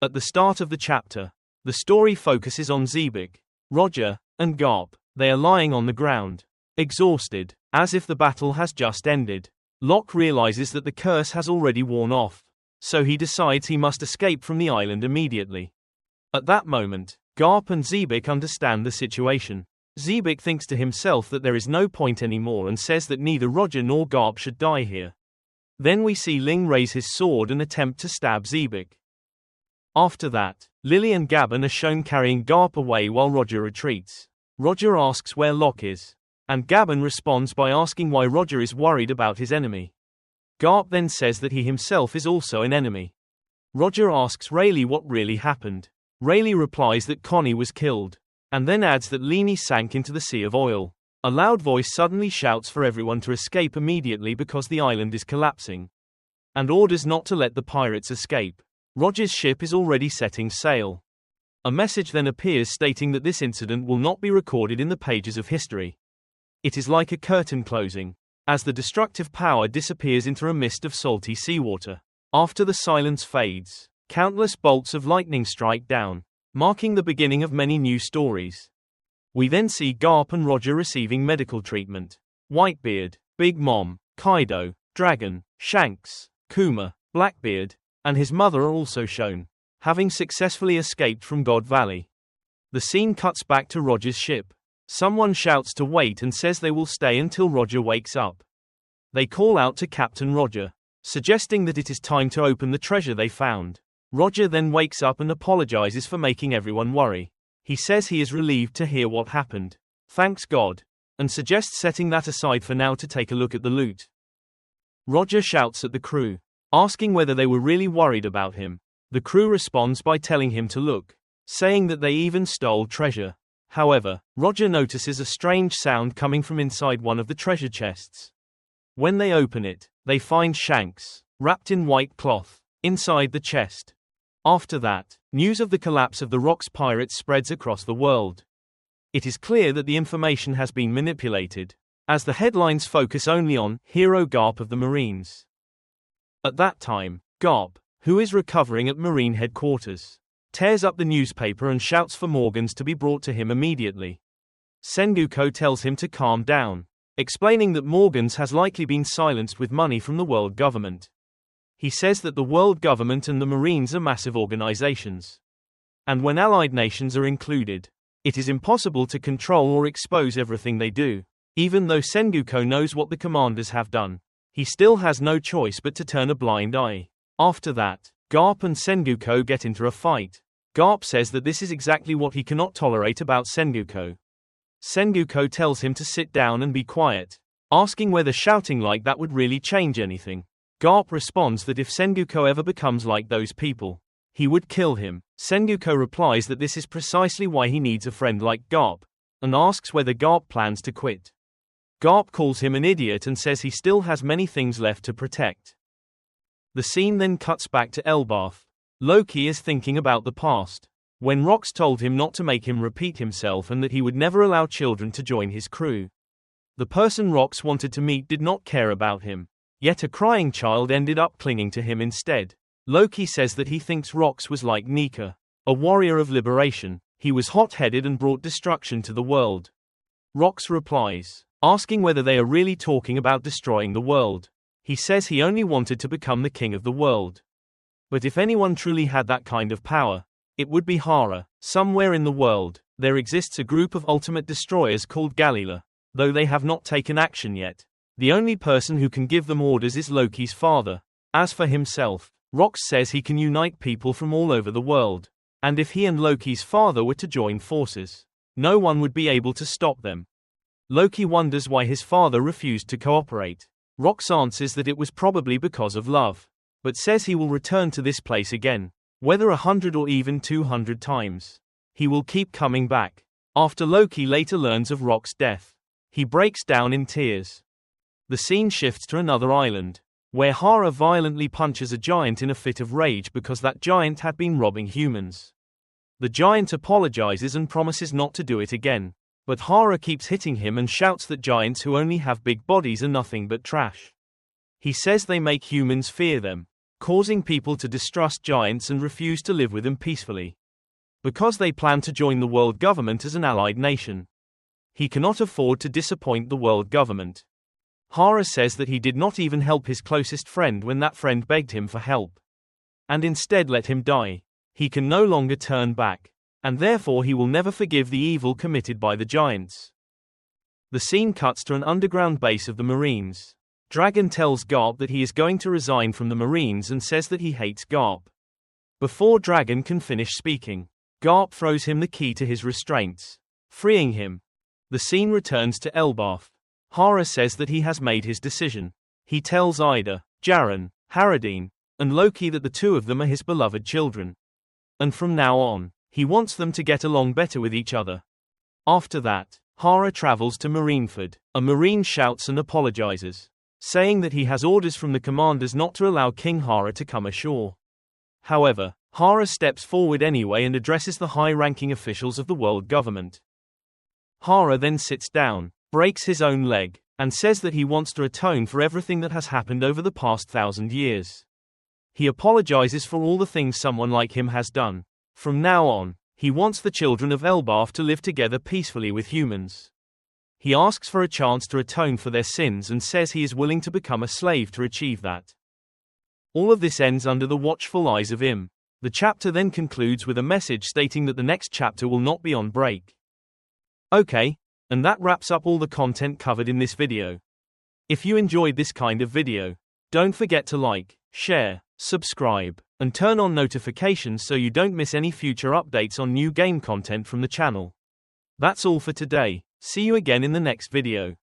At the start of the chapter, the story focuses on Xebec, Roger, and Garp. They are lying on the ground, exhausted, as if the battle has just ended. Locke realizes that the curse has already worn off, so he decides he must escape from the island immediately. At that moment, Garp and Xebec understand the situation. Xebec thinks to himself that there is no point anymore and says that neither Roger nor Garp should die here. Then we see Ling raise his sword and attempt to stab Xebec. After that, Lily and Gabon are shown carrying Garp away while Roger retreats. Roger asks where Locke is, and Gabon responds by asking why Roger is worried about his enemy. Garp then says that he himself is also an enemy. Roger asks Rayleigh what really happened. Rayleigh replies that Connie was killed, and then adds that Leanie sank into the sea of oil. A loud voice suddenly shouts for everyone to escape immediately because the island is collapsing, and orders not to let the pirates escape. Roger's ship is already setting sail. A message then appears stating that this incident will not be recorded in the pages of history. It is like a curtain closing, as the destructive power disappears into a mist of salty seawater. After the silence fades, countless bolts of lightning strike down, marking the beginning of many new stories. We then see Garp and Roger receiving medical treatment. Whitebeard, Big Mom, Kaido, Dragon, Shanks, Kuma, Blackbeard, and his mother are also shown, having successfully escaped from God Valley. The scene cuts back to Roger's ship. Someone shouts to wait and says they will stay until Roger wakes up. They call out to Captain Roger, suggesting that it is time to open the treasure they found. Roger then wakes up and apologizes for making everyone worry. He says he is relieved to hear what happened, thanks God, and suggests setting that aside for now to take a look at the loot. Roger shouts at the crew, asking whether they were really worried about him. The crew responds by telling him to look, saying that they even stole treasure. However, Roger notices a strange sound coming from inside one of the treasure chests. When they open it, they find Shanks, wrapped in white cloth, inside the chest. After that, news of the collapse of the Rocks pirates spreads across the world. It is clear that the information has been manipulated, as the headlines focus only on Hero Garp of the Marines. At that time, Garp, who is recovering at Marine headquarters, tears up the newspaper and shouts for Morgans to be brought to him immediately. Sengoku tells him to calm down, explaining that Morgans has likely been silenced with money from the world government. He says that the world government and the Marines are massive organizations, and when allied nations are included, it is impossible to control or expose everything they do. Even though Sengoku knows what the commanders have done, he still has no choice but to turn a blind eye. After that, Garp and Sengoku get into a fight. Garp says that this is exactly what he cannot tolerate about Sengoku. Sengoku tells him to sit down and be quiet, asking whether shouting like that would really change anything. Garp responds that if Sengoku ever becomes like those people, he would kill him. Sengoku replies that this is precisely why he needs a friend like Garp, and asks whether Garp plans to quit. Garp calls him an idiot and says he still has many things left to protect. The scene then cuts back to Elbaf. Loki is thinking about the past, when Rox told him not to make him repeat himself and that he would never allow children to join his crew. The person Rox wanted to meet did not care about him, yet a crying child ended up clinging to him instead. Loki says that he thinks Rox was like Nika, a warrior of liberation. He was hot-headed and brought destruction to the world. Rox replies, asking whether they are really talking about destroying the world. He says he only wanted to become the king of the world. But if anyone truly had that kind of power, it would be Hara. Somewhere in the world, there exists a group of ultimate destroyers called Galila, though they have not taken action yet. The only person who can give them orders is Loki's father. As for himself, Rox says he can unite people from all over the world, and if he and Loki's father were to join forces, no one would be able to stop them. Loki wonders why his father refused to cooperate. Rox answers that it was probably because of love, but says he will return to this place again, whether 100 or even 200 times. He will keep coming back. After Loki later learns of Rox's death, he breaks down in tears. The scene shifts to another island, where Hara violently punches a giant in a fit of rage because that giant had been robbing humans. The giant apologizes and promises not to do it again, but Hara keeps hitting him and shouts that giants who only have big bodies are nothing but trash. He says they make humans fear them. causing people to distrust giants and refuse to live with them peacefully. Because they plan to join the world government as an allied nation. He cannot afford to disappoint the world government. Hara says that he did not even help his closest friend when that friend begged him for help. And instead let him die. He can no longer turn back. And therefore he will never forgive the evil committed by the giants. The scene cuts to an underground base of the Marines. Dragon tells Garp that he is going to resign from the Marines and says that he hates Garp. Before Dragon can finish speaking, Garp throws him the key to his restraints, freeing him. The scene returns to Elbaf. Hara says that he has made his decision. He tells Ida, Jaren, Haradine, and Loki that the two of them are his beloved children. And from now on, he wants them to get along better with each other. After that, Hara travels to Marineford. A Marine shouts and apologizes, saying that he has orders from the commanders not to allow King Hara to come ashore. However, Hara steps forward anyway and addresses the high-ranking officials of the world government. Hara then sits down, breaks his own leg, and says that he wants to atone for everything that has happened over the past 1,000 years. He apologizes for all the things someone like him has done. From now on, he wants the children of Elbaf to live together peacefully with humans. He asks for a chance to atone for their sins and says he is willing to become a slave to achieve that. All of this ends under the watchful eyes of Im. The chapter then concludes with a message stating that the next chapter will not be on break. Okay, and that wraps up all the content covered in this video. If you enjoyed this kind of video, don't forget to like, share, subscribe, and turn on notifications so you don't miss any future updates on new game content from the channel. That's all for today. See you again in the next video.